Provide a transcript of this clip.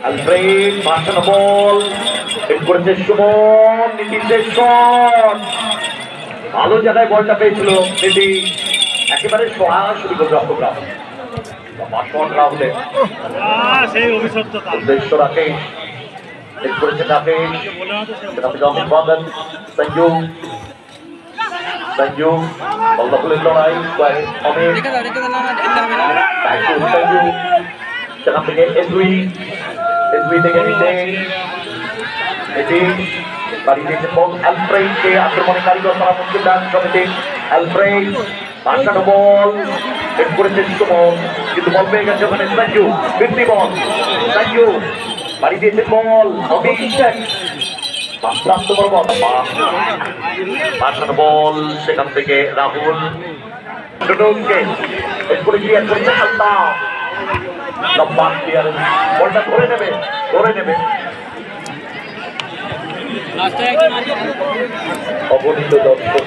Alfred মাসানো বল hit করেছে Suman, নীতিশের shot ভালো জায়গায় বলটা পেয়েছিল নীতি, একেবারে সরাসরি গোলরক্ষক রাহুলের উদ্দেশ্য রাকেশ হিট করেছে রাকেশ, সেটা থেকে অমিত বাদল, সঞ্জু সঞ্জু বল্লভুলের লড়াই অমিত সঞ্জু, সেখান থেকে এসবি থেকে বাড়ি দিয়েছে বল অ্যালফ্রেডকে, আক্রমণে কারিগর করা মুশকিল ডান সমিতি অ্যালফ্রেড ভাসানো বল হিট করেছে সুমন, কিন্তু বল পেয়ে গেছে ওখানে সঞ্জু, ফিরতি বল সঞ্জু বাড়ি দিয়েছে বল অভিষেক প্রাপ্ত বল ভাসানো বল, সেখান থেকে রাহুল ক্লিয়ার করেছে আলতাফ, লম্বা ক্লিয়ারেন্স, বলটা ধরে নেবে অগণিত দর্শক।